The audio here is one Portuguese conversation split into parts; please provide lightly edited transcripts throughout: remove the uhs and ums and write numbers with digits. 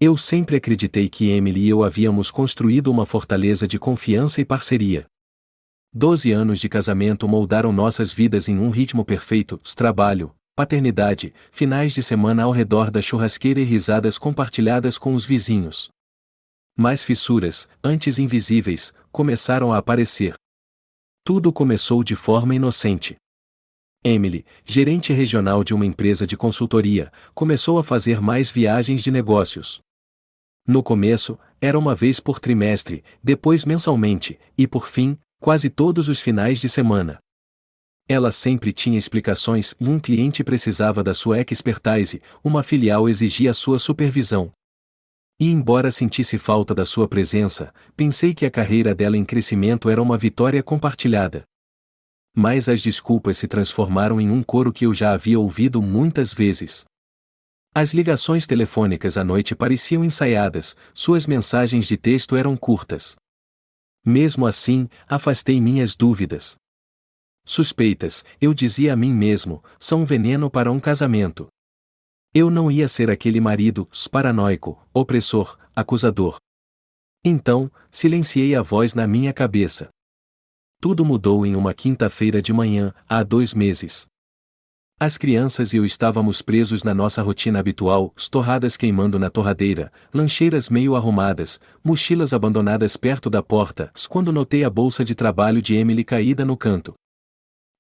Eu sempre acreditei que Emily e eu havíamos construído uma fortaleza de confiança e parceria. 12 anos de casamento moldaram nossas vidas em um ritmo perfeito: trabalho, paternidade, finais de semana ao redor da churrasqueira e risadas compartilhadas com os vizinhos. Mas fissuras, antes invisíveis, começaram a aparecer. Tudo começou de forma inocente. Emily, gerente regional de uma empresa de consultoria, começou a fazer mais viagens de negócios. No começo, era uma vez por trimestre, depois mensalmente, e por fim, quase todos os finais de semana. Ela sempre tinha explicações e um cliente precisava da sua expertise, uma filial exigia sua supervisão. E embora sentisse falta da sua presença, pensei que a carreira dela em crescimento era uma vitória compartilhada. Mas as desculpas se transformaram em um coro que eu já havia ouvido muitas vezes. As ligações telefônicas à noite pareciam ensaiadas, suas mensagens de texto eram curtas. Mesmo assim, afastei minhas dúvidas. Suspeitas, eu dizia a mim mesmo, são um veneno para um casamento. Eu não ia ser aquele marido paranoico, opressor, acusador. Então, silenciei a voz na minha cabeça. Tudo mudou em uma quinta-feira de manhã, há 2 meses. As crianças e eu estávamos presos na nossa rotina habitual, torradas queimando na torradeira, lancheiras meio arrumadas, mochilas abandonadas perto da porta, quando notei a bolsa de trabalho de Emily caída no canto.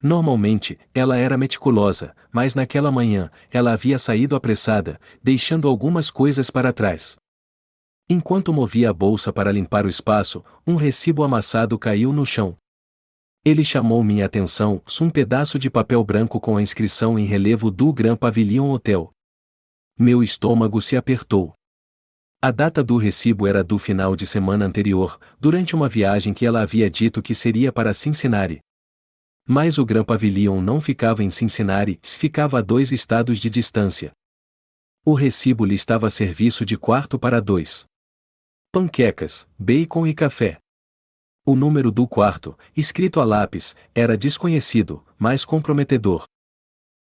Normalmente, ela era meticulosa, mas naquela manhã, ela havia saído apressada, deixando algumas coisas para trás. Enquanto movia a bolsa para limpar o espaço, um recibo amassado caiu no chão. Ele chamou minha atenção, um pedaço de papel branco com a inscrição em relevo do Grand Pavilion Hotel. Meu estômago se apertou. A data do recibo era do final de semana anterior, durante uma viagem que ela havia dito que seria para Cincinnati. Mas o Grand Pavilion não ficava em Cincinnati, ficava a 2 estados de distância. O recibo listava serviço de quarto para 2. Panquecas, bacon e café. O número do quarto, escrito a lápis, era desconhecido, mas comprometedor.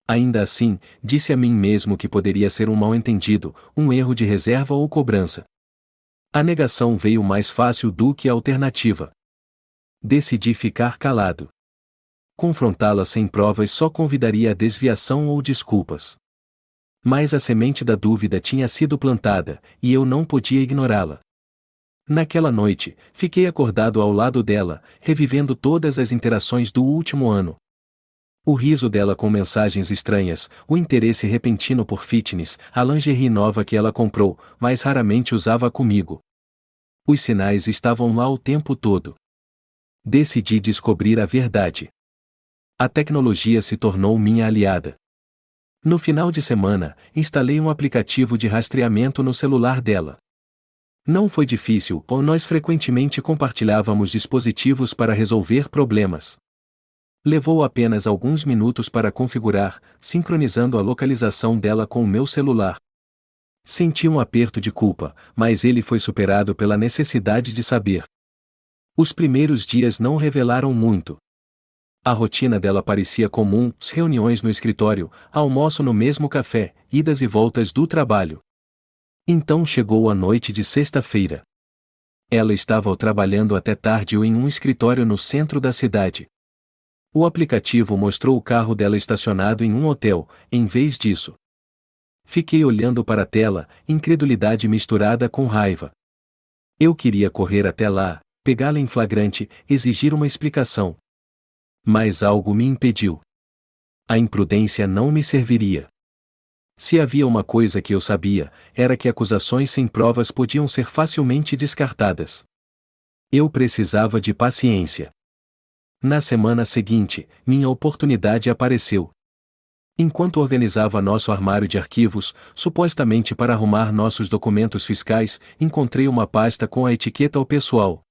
Ainda assim, disse a mim mesmo que poderia ser um mal-entendido, um erro de reserva ou cobrança. A negação veio mais fácil do que a alternativa. Decidi ficar calado. Confrontá-la sem provas só convidaria a desviação ou desculpas. Mas a semente da dúvida tinha sido plantada, e eu não podia ignorá-la. Naquela noite, fiquei acordado ao lado dela, revivendo todas as interações do último ano. O riso dela com mensagens estranhas, o interesse repentino por fitness, a lingerie nova que ela comprou, mas raramente usava comigo. Os sinais estavam lá o tempo todo. Decidi descobrir a verdade. A tecnologia se tornou minha aliada. No final de semana, instalei um aplicativo de rastreamento no celular dela. Não foi difícil, pois nós frequentemente compartilhávamos dispositivos para resolver problemas. Levou apenas alguns minutos para configurar, sincronizando a localização dela com o meu celular. Senti um aperto de culpa, mas ele foi superado pela necessidade de saber. Os primeiros dias não revelaram muito. A rotina dela parecia comum: reuniões no escritório, almoço no mesmo café, idas e voltas do trabalho. Então chegou a noite de sexta-feira. Ela estava trabalhando até tarde em um escritório no centro da cidade. O aplicativo mostrou o carro dela estacionado em um hotel, em vez disso. Fiquei olhando para a tela, incredulidade misturada com raiva. Eu queria correr até lá, pegá-la em flagrante, exigir uma explicação. Mas algo me impediu. A imprudência não me serviria. Se havia uma coisa que eu sabia, era que acusações sem provas podiam ser facilmente descartadas. Eu precisava de paciência. Na semana seguinte, minha oportunidade apareceu. Enquanto organizava nosso armário de arquivos, supostamente para arrumar nossos documentos fiscais, encontrei uma pasta com a etiqueta ao pessoal.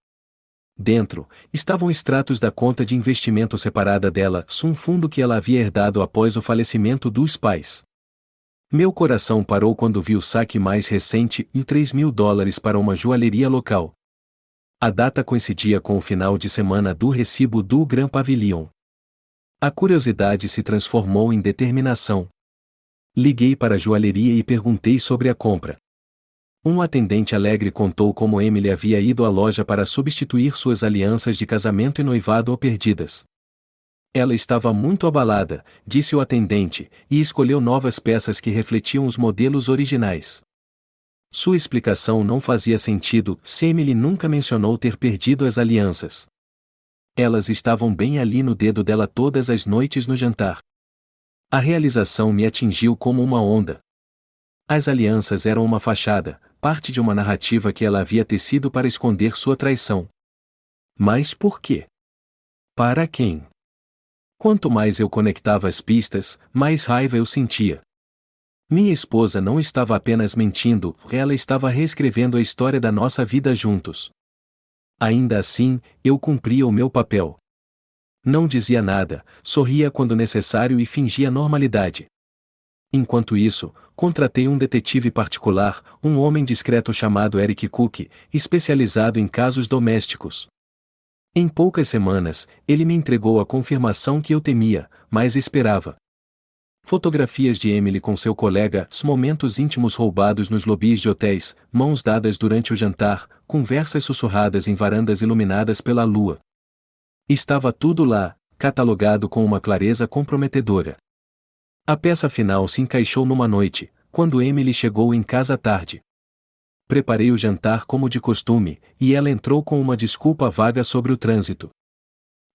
Dentro, estavam extratos da conta de investimento separada dela, um fundo que ela havia herdado após o falecimento dos pais. Meu coração parou quando vi o saque mais recente e $3.000 para uma joalheria local. A data coincidia com o final de semana do recibo do Grand Pavilion. A curiosidade se transformou em determinação. Liguei para a joalheria e perguntei sobre a compra. Um atendente alegre contou como Emily havia ido à loja para substituir suas alianças de casamento e noivado ou perdidas. Ela estava muito abalada, disse o atendente, e escolheu novas peças que refletiam os modelos originais. Sua explicação não fazia sentido se Emily nunca mencionou ter perdido as alianças. Elas estavam bem ali no dedo dela todas as noites no jantar. A realização me atingiu como uma onda. As alianças eram uma fachada, parte de uma narrativa que ela havia tecido para esconder sua traição. Mas por quê? Para quem? Quanto mais eu conectava as pistas, mais raiva eu sentia. Minha esposa não estava apenas mentindo, ela estava reescrevendo a história da nossa vida juntos. Ainda assim, eu cumpria o meu papel. Não dizia nada, sorria quando necessário e fingia normalidade. Enquanto isso, contratei um detetive particular, um homem discreto chamado Eric Cook, especializado em casos domésticos. Em poucas semanas, ele me entregou a confirmação que eu temia, mas esperava. Fotografias de Emily com seu colega, momentos íntimos roubados nos lobbies de hotéis, mãos dadas durante o jantar, conversas sussurradas em varandas iluminadas pela lua. Estava tudo lá, catalogado com uma clareza comprometedora. A peça final se encaixou numa noite, quando Emily chegou em casa tarde. Preparei o jantar como de costume, e ela entrou com uma desculpa vaga sobre o trânsito.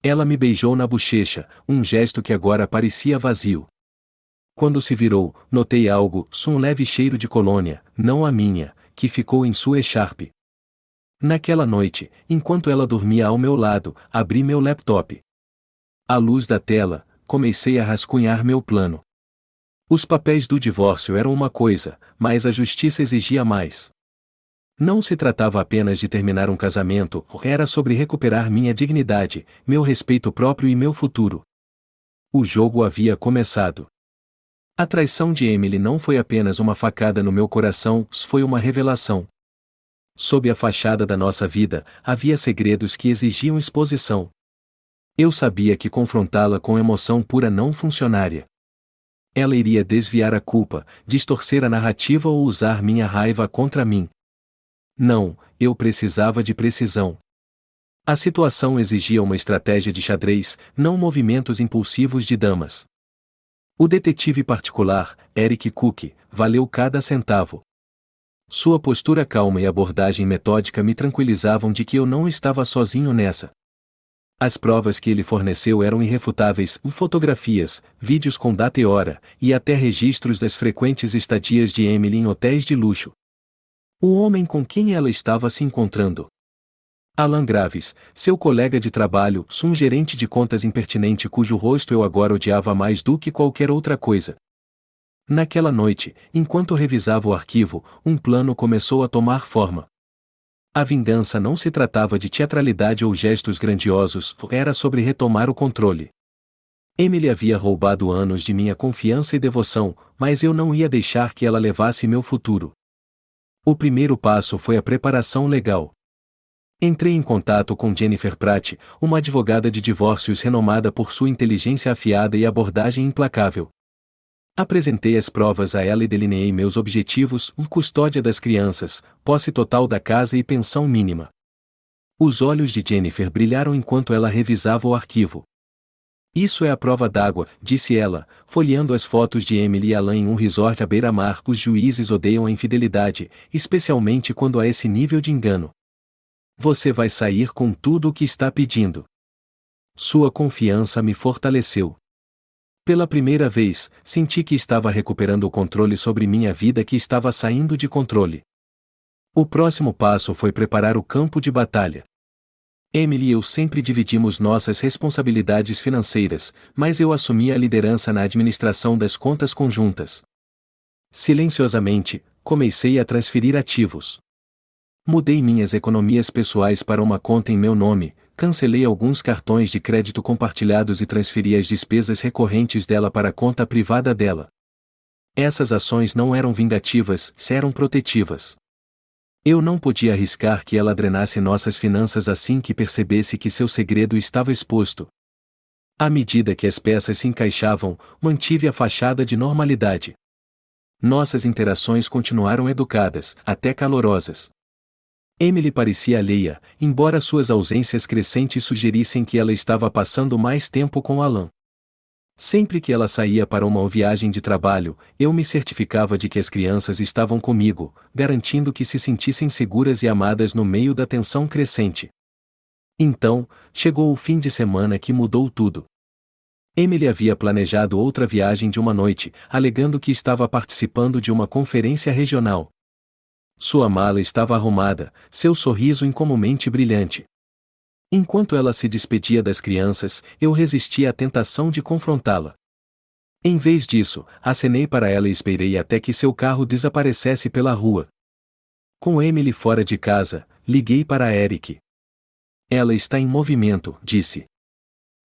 Ela me beijou na bochecha, um gesto que agora parecia vazio. Quando se virou, notei algo, um leve cheiro de colônia, não a minha, que ficou em sua echarpe. Naquela noite, enquanto ela dormia ao meu lado, abri meu laptop. À luz da tela, comecei a rascunhar meu plano. Os papéis do divórcio eram uma coisa, mas a justiça exigia mais. Não se tratava apenas de terminar um casamento, era sobre recuperar minha dignidade, meu respeito próprio e meu futuro. O jogo havia começado. A traição de Emily não foi apenas uma facada no meu coração, foi uma revelação. Sob a fachada da nossa vida, havia segredos que exigiam exposição. Eu sabia que confrontá-la com emoção pura não funcionaria. Ela iria desviar a culpa, distorcer a narrativa ou usar minha raiva contra mim. Não, eu precisava de precisão. A situação exigia uma estratégia de xadrez, não movimentos impulsivos de damas. O detetive particular, Eric Cook, valeu cada centavo. Sua postura calma e abordagem metódica me tranquilizavam de que eu não estava sozinho nessa. As provas que ele forneceu eram irrefutáveis, fotografias, vídeos com data e hora, e até registros das frequentes estadias de Emily em hotéis de luxo. O homem com quem ela estava se encontrando. Alan Graves, seu colega de trabalho, um gerente de contas impertinente cujo rosto eu agora odiava mais do que qualquer outra coisa. Naquela noite, enquanto revisava o arquivo, um plano começou a tomar forma. A vingança não se tratava de teatralidade ou gestos grandiosos, era sobre retomar o controle. Emily havia roubado anos de minha confiança e devoção, mas eu não ia deixar que ela levasse meu futuro. O primeiro passo foi a preparação legal. Entrei em contato com Jennifer Pratt, uma advogada de divórcios renomada por sua inteligência afiada e abordagem implacável. Apresentei as provas a ela e delineei meus objetivos, custódia das crianças, posse total da casa e pensão mínima. Os olhos de Jennifer brilharam enquanto ela revisava o arquivo. Isso é a prova d'água, disse ela, folheando as fotos de Emily e Alan em um resort à beira-mar. Os juízes odeiam a infidelidade, especialmente quando há esse nível de engano. Você vai sair com tudo o que está pedindo. Sua confiança me fortaleceu. Pela primeira vez, senti que estava recuperando o controle sobre minha vida que estava saindo de controle. O próximo passo foi preparar o campo de batalha. Emily e eu sempre dividimos nossas responsabilidades financeiras, mas eu assumi a liderança na administração das contas conjuntas. Silenciosamente, comecei a transferir ativos. Mudei minhas economias pessoais para uma conta em meu nome, cancelei alguns cartões de crédito compartilhados e transferi as despesas recorrentes dela para a conta privada dela. Essas ações não eram vingativas, eram protetivas. Eu não podia arriscar que ela drenasse nossas finanças assim que percebesse que seu segredo estava exposto. À medida que as peças se encaixavam, mantive a fachada de normalidade. Nossas interações continuaram educadas, até calorosas. Emily parecia alheia, embora suas ausências crescentes sugerissem que ela estava passando mais tempo com Alan. Sempre que ela saía para uma viagem de trabalho, eu me certificava de que as crianças estavam comigo, garantindo que se sentissem seguras e amadas no meio da tensão crescente. Então, chegou o fim de semana que mudou tudo. Emily havia planejado outra viagem de uma noite, alegando que estava participando de uma conferência regional. Sua mala estava arrumada, seu sorriso incomumente brilhante. Enquanto ela se despedia das crianças, eu resisti à tentação de confrontá-la. Em vez disso, acenei para ela e esperei até que seu carro desaparecesse pela rua. Com Emily fora de casa, liguei para Eric. Ela está em movimento, disse.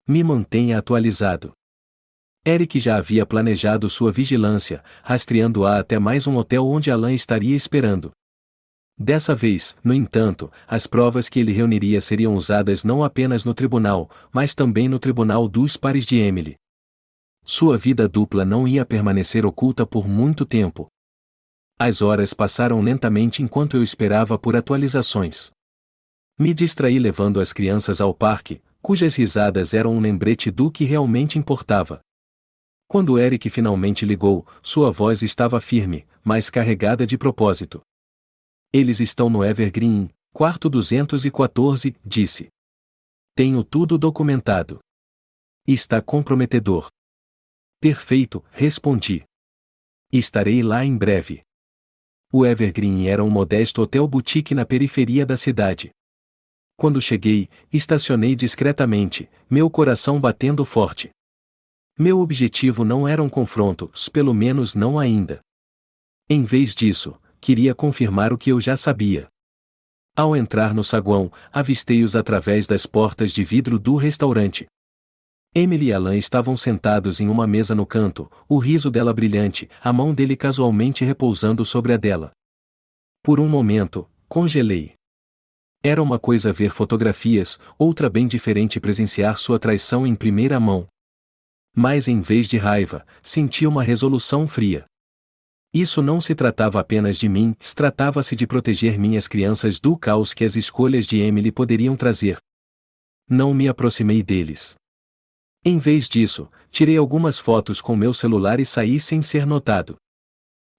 Me mantenha atualizado. Eric já havia planejado sua vigilância, rastreando-a até mais um hotel onde Alan estaria esperando. Dessa vez, no entanto, as provas que ele reuniria seriam usadas não apenas no tribunal, mas também no tribunal dos pares de Emily. Sua vida dupla não ia permanecer oculta por muito tempo. As horas passaram lentamente enquanto eu esperava por atualizações. Me distraí levando as crianças ao parque, cujas risadas eram um lembrete do que realmente importava. Quando Eric finalmente ligou, sua voz estava firme, mas carregada de propósito. Eles estão no Evergreen, quarto 214, disse. Tenho tudo documentado. Está comprometedor. Perfeito, respondi. Estarei lá em breve. O Evergreen era um modesto hotel boutique na periferia da cidade. Quando cheguei, estacionei discretamente, meu coração batendo forte. Meu objetivo não era um confronto, pelo menos não ainda. Em vez disso, queria confirmar o que eu já sabia. Ao entrar no saguão, avistei-os através das portas de vidro do restaurante. Emily e Alan estavam sentados em uma mesa no canto, o riso dela brilhante, a mão dele casualmente repousando sobre a dela. Por um momento, congelei. Era uma coisa ver fotografias, outra bem diferente presenciar sua traição em primeira mão. Mas em vez de raiva, senti uma resolução fria. Isso não se tratava apenas de mim, tratava-se de proteger minhas crianças do caos que as escolhas de Emily poderiam trazer. Não me aproximei deles. Em vez disso, tirei algumas fotos com meu celular e saí sem ser notado.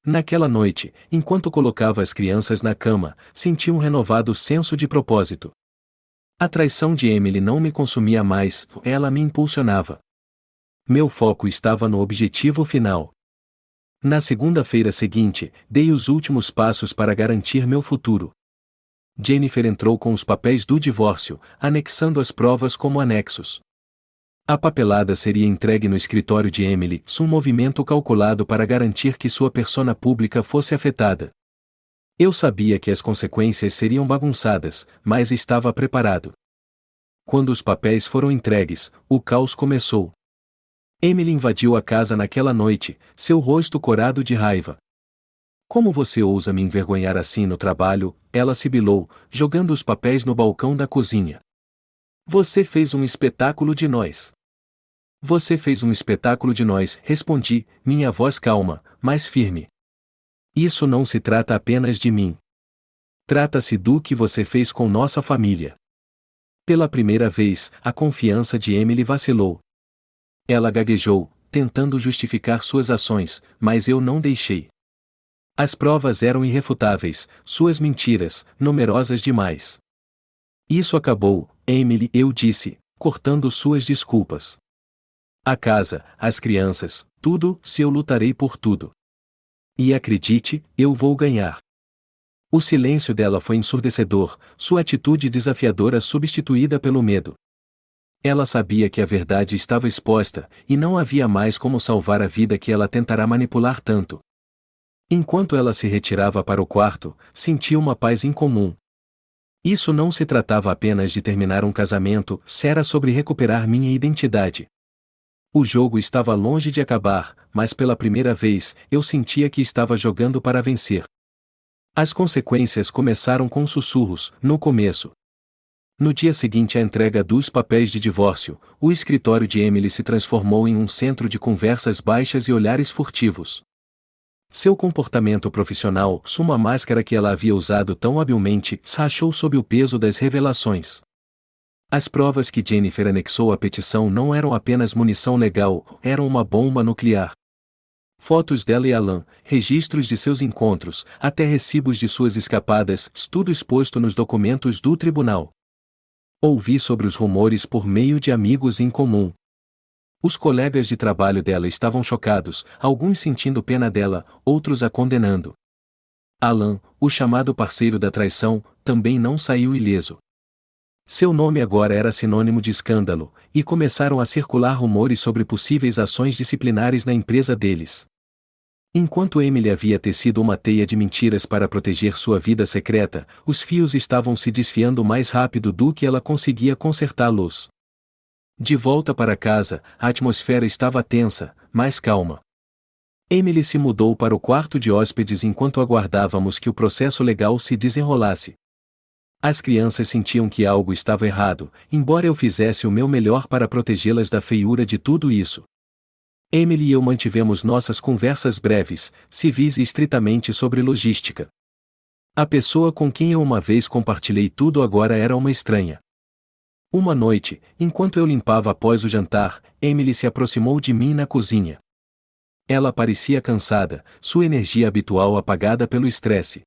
Naquela noite, enquanto colocava as crianças na cama, senti um renovado senso de propósito. A traição de Emily não me consumia mais, ela me impulsionava. Meu foco estava no objetivo final. Na segunda-feira seguinte, dei os últimos passos para garantir meu futuro. Jennifer entrou com os papéis do divórcio, anexando as provas como anexos. A papelada seria entregue no escritório de Emily, um movimento calculado para garantir que sua persona pública fosse afetada. Eu sabia que as consequências seriam bagunçadas, mas estava preparado. Quando os papéis foram entregues, o caos começou. Emily invadiu a casa naquela noite, seu rosto corado de raiva. Como você ousa me envergonhar assim no trabalho? Ela sibilou, jogando os papéis no balcão da cozinha. Você fez um espetáculo de nós. Você fez um espetáculo de nós, respondi, minha voz calma, mas firme. Isso não se trata apenas de mim. Trata-se do que você fez com nossa família. Pela primeira vez, a confiança de Emily vacilou. Ela gaguejou, tentando justificar suas ações, mas eu não deixei. As provas eram irrefutáveis, suas mentiras, numerosas demais. Isso acabou, Emily, eu disse, cortando suas desculpas. A casa, as crianças, tudo, se eu lutarei por tudo. E acredite, eu vou ganhar. O silêncio dela foi ensurdecedor, sua atitude desafiadora substituída pelo medo. Ela sabia que a verdade estava exposta, e não havia mais como salvar a vida que ela tentará manipular tanto. Enquanto ela se retirava para o quarto, sentia uma paz incomum. Isso não se tratava apenas de terminar um casamento, era sobre recuperar minha identidade. O jogo estava longe de acabar, mas pela primeira vez, eu sentia que estava jogando para vencer. As consequências começaram com sussurros, no começo. No dia seguinte à entrega dos papéis de divórcio, o escritório de Emily se transformou em um centro de conversas baixas e olhares furtivos. Seu comportamento profissional, uma máscara que ela havia usado tão habilmente, rachou sob o peso das revelações. As provas que Jennifer anexou à petição não eram apenas munição legal, eram uma bomba nuclear. Fotos dela e Alan, registros de seus encontros, até recibos de suas escapadas, tudo exposto nos documentos do tribunal. Ouvi sobre os rumores por meio de amigos em comum. Os colegas de trabalho dela estavam chocados, alguns sentindo pena dela, outros a condenando. Alan, o chamado parceiro da traição, também não saiu ileso. Seu nome agora era sinônimo de escândalo, e começaram a circular rumores sobre possíveis ações disciplinares na empresa deles. Enquanto Emily havia tecido uma teia de mentiras para proteger sua vida secreta, os fios estavam se desfiando mais rápido do que ela conseguia consertá-los. De volta para casa, a atmosfera estava tensa, mas calma. Emily se mudou para o quarto de hóspedes enquanto aguardávamos que o processo legal se desenrolasse. As crianças sentiam que algo estava errado, embora eu fizesse o meu melhor para protegê-las da feiura de tudo isso. Emily e eu mantivemos nossas conversas breves, civis e estritamente sobre logística. A pessoa com quem eu uma vez compartilhei tudo agora era uma estranha. Uma noite, enquanto eu limpava após o jantar, Emily se aproximou de mim na cozinha. Ela parecia cansada, sua energia habitual apagada pelo estresse.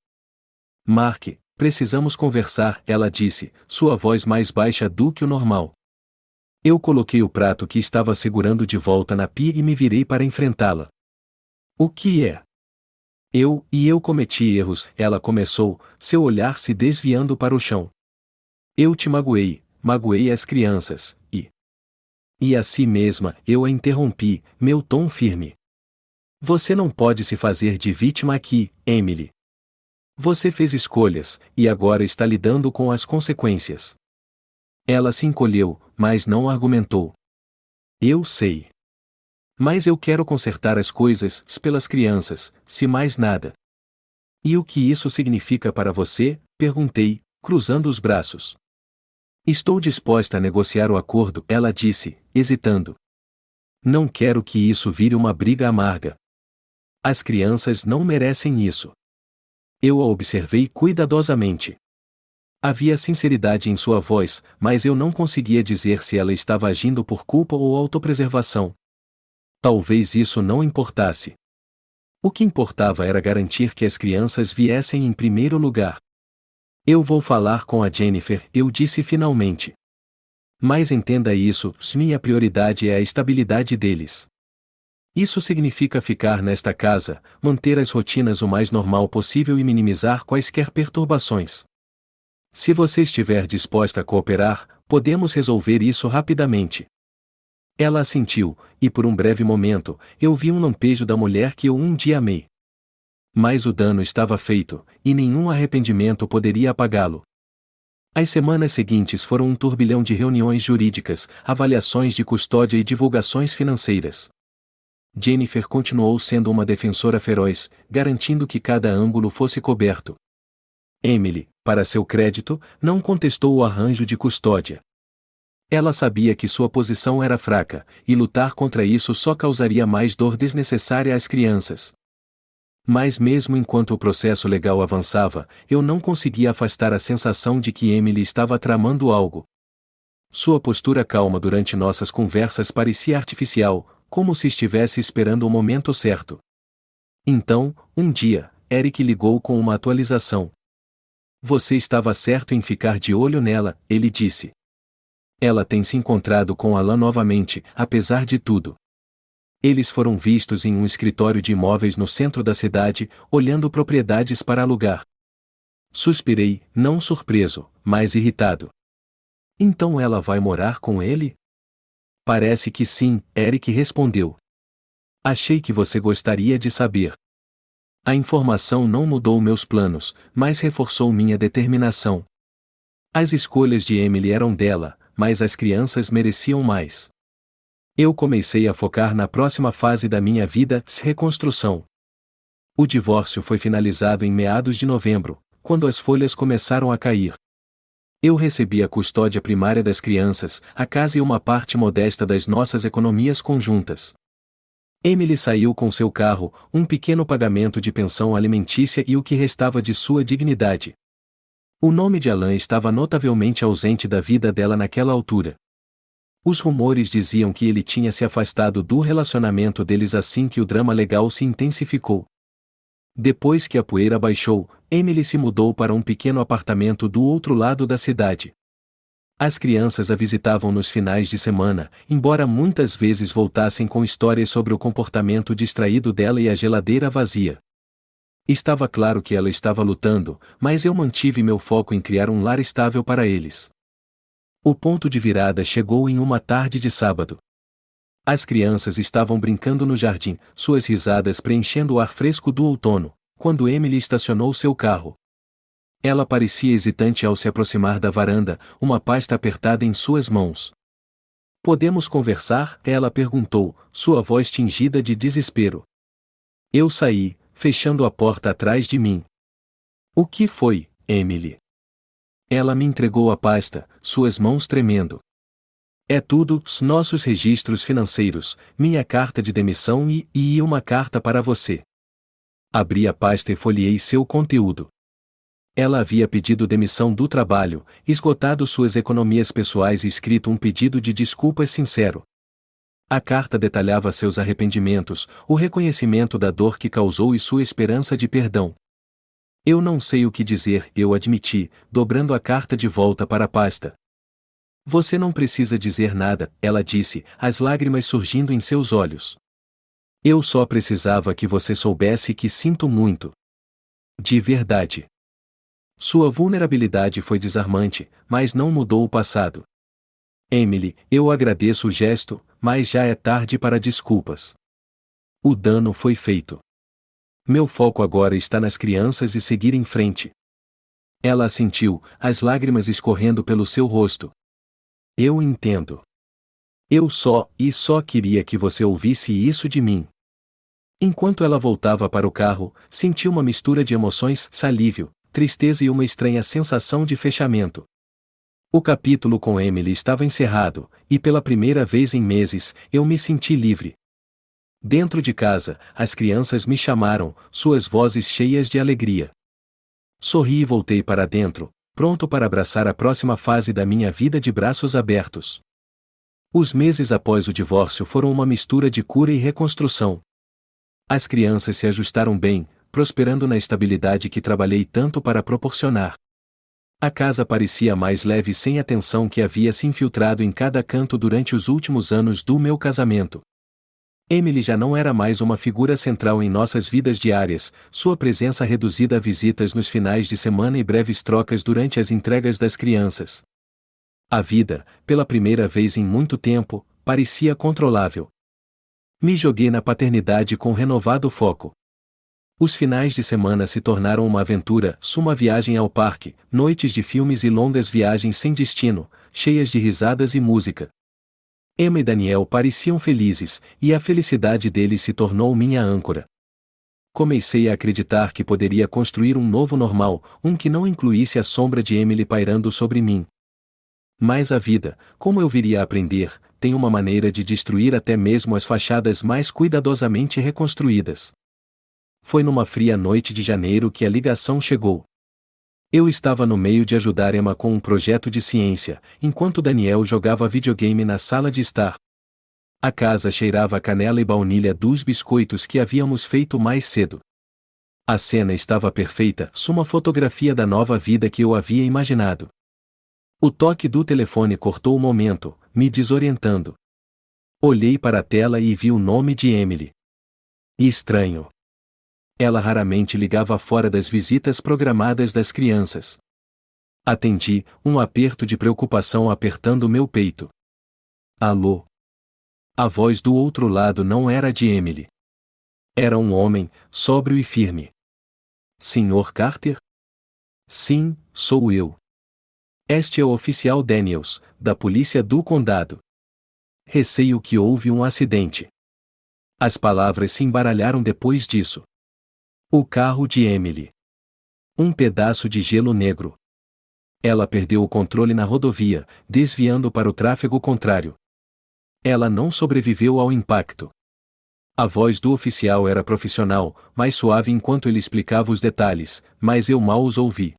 Mark, precisamos conversar, ela disse, sua voz mais baixa do que o normal. Eu coloquei o prato que estava segurando de volta na pia e me virei para enfrentá-la. O que é? Eu cometi erros, ela começou, seu olhar se desviando para o chão. Eu te magoei as crianças, e a si mesma, eu a interrompi, meu tom firme. Você não pode se fazer de vítima aqui, Emily. Você fez escolhas, e agora está lidando com as consequências. Ela se encolheu, mas não argumentou. Eu sei. Mas eu quero consertar as coisas, pelas crianças, se mais nada. E o que isso significa para você? Perguntei, cruzando os braços. Estou disposta a negociar o acordo, ela disse, hesitando. Não quero que isso vire uma briga amarga. As crianças não merecem isso. Eu a observei cuidadosamente. Havia sinceridade em sua voz, mas eu não conseguia dizer se ela estava agindo por culpa ou autopreservação. Talvez isso não importasse. O que importava era garantir que as crianças viessem em primeiro lugar. Eu vou falar com a Jennifer, eu disse finalmente. Mas entenda isso, minha prioridade é a estabilidade deles. Isso significa ficar nesta casa, manter as rotinas o mais normal possível e minimizar quaisquer perturbações. Se você estiver disposta a cooperar, podemos resolver isso rapidamente. Ela assentiu, e por um breve momento, eu vi um lampejo da mulher que eu um dia amei. Mas o dano estava feito, e nenhum arrependimento poderia apagá-lo. As semanas seguintes foram um turbilhão de reuniões jurídicas, avaliações de custódia e divulgações financeiras. Jennifer continuou sendo uma defensora feroz, garantindo que cada ângulo fosse coberto. Emily, para seu crédito, não contestou o arranjo de custódia. Ela sabia que sua posição era fraca, e lutar contra isso só causaria mais dor desnecessária às crianças. Mas mesmo enquanto o processo legal avançava, eu não conseguia afastar a sensação de que Emily estava tramando algo. Sua postura calma durante nossas conversas parecia artificial, como se estivesse esperando o momento certo. Então, um dia, Eric ligou com uma atualização. Você estava certo em ficar de olho nela, ele disse. Ela tem se encontrado com Alan novamente, apesar de tudo. Eles foram vistos em um escritório de imóveis no centro da cidade, olhando propriedades para alugar. Suspirei, não surpreso, mas irritado. Então ela vai morar com ele? Parece que sim, Eric respondeu. Achei que você gostaria de saber. A informação não mudou meus planos, mas reforçou minha determinação. As escolhas de Emily eram dela, mas as crianças mereciam mais. Eu comecei a focar na próxima fase da minha vida, reconstrução. O divórcio foi finalizado em meados de novembro, quando as folhas começaram a cair. Eu recebi a custódia primária das crianças, a casa e uma parte modesta das nossas economias conjuntas. Emily saiu com seu carro, um pequeno pagamento de pensão alimentícia e o que restava de sua dignidade. O nome de Alan estava notavelmente ausente da vida dela naquela altura. Os rumores diziam que ele tinha se afastado do relacionamento deles assim que o drama legal se intensificou. Depois que a poeira baixou, Emily se mudou para um pequeno apartamento do outro lado da cidade. As crianças a visitavam nos finais de semana, embora muitas vezes voltassem com histórias sobre o comportamento distraído dela e a geladeira vazia. Estava claro que ela estava lutando, mas eu mantive meu foco em criar um lar estável para eles. O ponto de virada chegou em uma tarde de sábado. As crianças estavam brincando no jardim, suas risadas preenchendo o ar fresco do outono, quando Emily estacionou seu carro. Ela parecia hesitante ao se aproximar da varanda, uma pasta apertada em suas mãos. "Podemos conversar?" ela perguntou, sua voz tingida de desespero. Eu saí, fechando a porta atrás de mim. "O que foi, Emily?" Ela me entregou a pasta, suas mãos tremendo. "É tudo, os nossos registros financeiros, minha carta de demissão e uma carta para você." Abri a pasta e folheei seu conteúdo. Ela havia pedido demissão do trabalho, esgotado suas economias pessoais e escrito um pedido de desculpas sincero. A carta detalhava seus arrependimentos, o reconhecimento da dor que causou e sua esperança de perdão. "Eu não sei o que dizer", eu admiti, dobrando a carta de volta para a pasta. "Você não precisa dizer nada", ela disse, as lágrimas surgindo em seus olhos. "Eu só precisava que você soubesse que sinto muito. De verdade." Sua vulnerabilidade foi desarmante, mas não mudou o passado. "Emily, eu agradeço o gesto, mas já é tarde para desculpas. O dano foi feito. Meu foco agora está nas crianças e seguir em frente." Ela assentiu, as lágrimas escorrendo pelo seu rosto. "Eu entendo. Eu só queria que você ouvisse isso de mim." Enquanto ela voltava para o carro, senti uma mistura de emoções, alívio, tristeza e uma estranha sensação de fechamento. O capítulo com Emily estava encerrado, e pela primeira vez em meses, eu me senti livre. Dentro de casa, as crianças me chamaram, suas vozes cheias de alegria. Sorri e voltei para dentro, pronto para abraçar a próxima fase da minha vida de braços abertos. Os meses após o divórcio foram uma mistura de cura e reconstrução. As crianças se ajustaram bem, prosperando na estabilidade que trabalhei tanto para proporcionar. A casa parecia mais leve sem a tensão que havia se infiltrado em cada canto durante os últimos anos do meu casamento. Emily já não era mais uma figura central em nossas vidas diárias, sua presença reduzida a visitas nos finais de semana e breves trocas durante as entregas das crianças. A vida, pela primeira vez em muito tempo, parecia controlável. Me joguei na paternidade com renovado foco. Os finais de semana se tornaram uma aventura, uma viagem ao parque, noites de filmes e longas viagens sem destino, cheias de risadas e música. Emma e Daniel pareciam felizes, e a felicidade deles se tornou minha âncora. Comecei a acreditar que poderia construir um novo normal, um que não incluísse a sombra de Emily pairando sobre mim. Mas a vida, como eu viria a aprender, tem uma maneira de destruir até mesmo as fachadas mais cuidadosamente reconstruídas. Foi numa fria noite de janeiro que a ligação chegou. Eu estava no meio de ajudar Emma com um projeto de ciência, enquanto Daniel jogava videogame na sala de estar. A casa cheirava a canela e baunilha dos biscoitos que havíamos feito mais cedo. A cena estava perfeita, uma fotografia da nova vida que eu havia imaginado. O toque do telefone cortou o momento, me desorientando. Olhei para a tela e vi o nome de Emily. Estranho. Ela raramente ligava fora das visitas programadas das crianças. Atendi, um aperto de preocupação apertando meu peito. "Alô?" A voz do outro lado não era de Emily. Era um homem, sóbrio e firme. "Sr. Carter?" "Sim, sou eu. Este é o oficial Daniels, da polícia do condado. Receio que houve um acidente." As palavras se embaralharam depois disso. O carro de Emily. Um pedaço de gelo negro. Ela perdeu o controle na rodovia, desviando para o tráfego contrário. Ela não sobreviveu ao impacto. A voz do oficial era profissional, mais suave enquanto ele explicava os detalhes, mas eu mal os ouvi.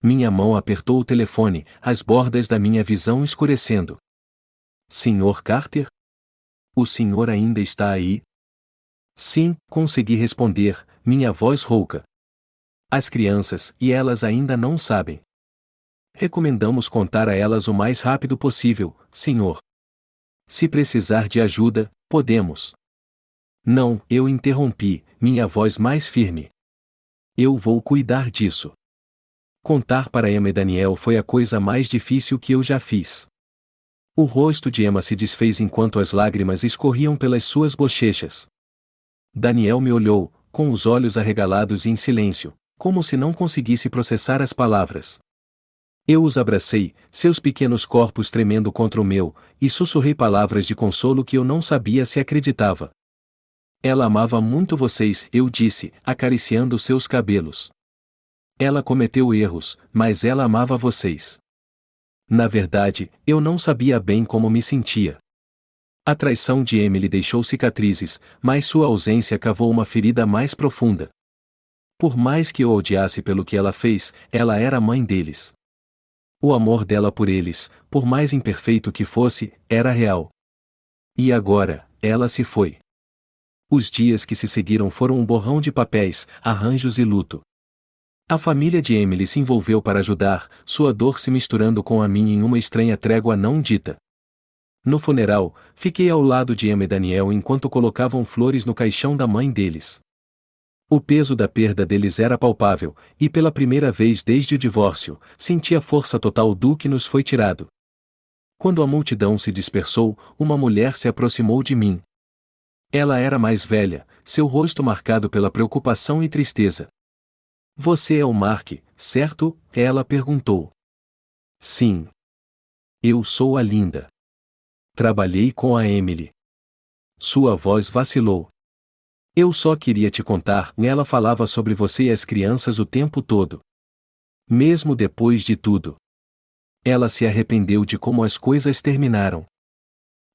Minha mão apertou o telefone, as bordas da minha visão escurecendo. Sr. Carter? O senhor ainda está aí? Sim, consegui responder, minha voz rouca. As crianças, e elas ainda não sabem. Recomendamos contar a elas o mais rápido possível, senhor. Se precisar de ajuda, podemos. Não, eu interrompi, minha voz mais firme. Eu vou cuidar disso. Contar para Emma e Daniel foi a coisa mais difícil que eu já fiz. O rosto de Emma se desfez enquanto as lágrimas escorriam pelas suas bochechas. Daniel me olhou, com os olhos arregalados e em silêncio, como se não conseguisse processar as palavras. Eu os abracei, seus pequenos corpos tremendo contra o meu, e sussurrei palavras de consolo que eu não sabia se acreditava. Ela amava muito vocês, eu disse, acariciando seus cabelos. Ela cometeu erros, mas ela amava vocês. Na verdade, eu não sabia bem como me sentia. A traição de Emily deixou cicatrizes, mas sua ausência cavou uma ferida mais profunda. Por mais que eu odiasse pelo que ela fez, ela era a mãe deles. O amor dela por eles, por mais imperfeito que fosse, era real. E agora, ela se foi. Os dias que se seguiram foram um borrão de papéis, arranjos e luto. A família de Emily se envolveu para ajudar, sua dor se misturando com a minha em uma estranha trégua não dita. No funeral, fiquei ao lado de Emma e Daniel enquanto colocavam flores no caixão da mãe deles. O peso da perda deles era palpável, e pela primeira vez desde o divórcio, senti a força total do que nos foi tirado. Quando a multidão se dispersou, uma mulher se aproximou de mim. Ela era mais velha, seu rosto marcado pela preocupação e tristeza. Você é o Mark, certo? Ela perguntou. Sim. Eu sou a Linda. Trabalhei com a Emily. Sua voz vacilou. Eu só queria te contar, ela falava sobre você e as crianças o tempo todo. Mesmo depois de tudo. Ela se arrependeu de como as coisas terminaram.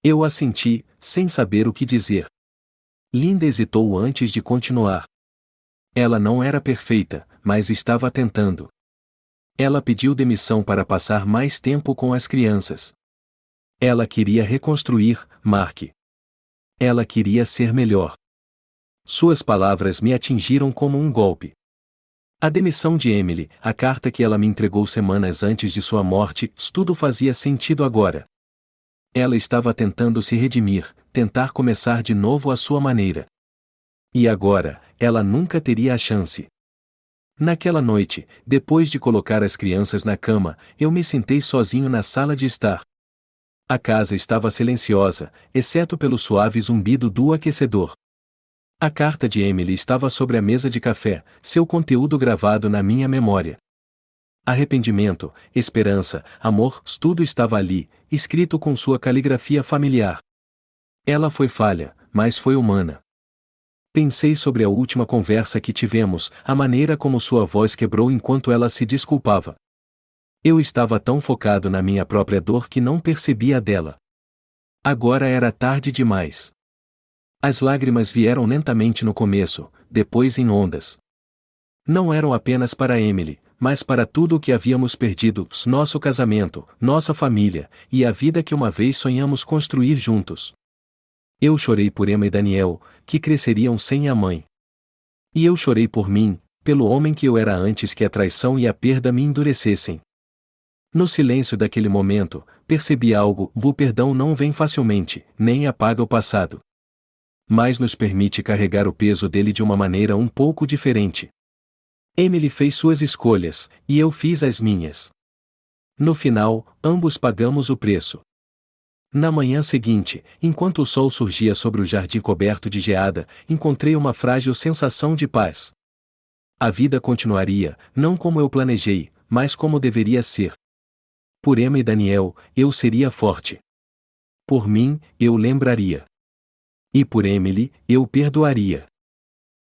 Eu assenti, sem saber o que dizer. Linda hesitou antes de continuar. Ela não era perfeita, mas estava tentando. Ela pediu demissão para passar mais tempo com as crianças. Ela queria reconstruir, Mark. Ela queria ser melhor. Suas palavras me atingiram como um golpe. A demissão de Emily, a carta que ela me entregou semanas antes de sua morte, tudo fazia sentido agora. Ela estava tentando se redimir, tentar começar de novo à sua maneira. E agora, ela nunca teria a chance. Naquela noite, depois de colocar as crianças na cama, eu me sentei sozinho na sala de estar. A casa estava silenciosa, exceto pelo suave zumbido do aquecedor. A carta de Emily estava sobre a mesa de café, seu conteúdo gravado na minha memória. Arrependimento, esperança, amor, tudo estava ali, escrito com sua caligrafia familiar. Ela foi falha, mas foi humana. Pensei sobre a última conversa que tivemos, a maneira como sua voz quebrou enquanto ela se desculpava. Eu estava tão focado na minha própria dor que não percebia a dela. Agora era tarde demais. As lágrimas vieram lentamente no começo, depois em ondas. Não eram apenas para Emily, mas para tudo o que havíamos perdido, nosso casamento, nossa família, e a vida que uma vez sonhamos construir juntos. Eu chorei por Emma e Daniel, que cresceriam sem a mãe. E eu chorei por mim, pelo homem que eu era antes que a traição e a perda me endurecessem. No silêncio daquele momento, percebi algo: o perdão não vem facilmente, nem apaga o passado. Mas nos permite carregar o peso dele de uma maneira um pouco diferente. Emily fez suas escolhas, e eu fiz as minhas. No final, ambos pagamos o preço. Na manhã seguinte, enquanto o sol surgia sobre o jardim coberto de geada, encontrei uma frágil sensação de paz. A vida continuaria, não como eu planejei, mas como deveria ser. Por Emma e Daniel, eu seria forte. Por mim, eu lembraria. E por Emily, eu perdoaria.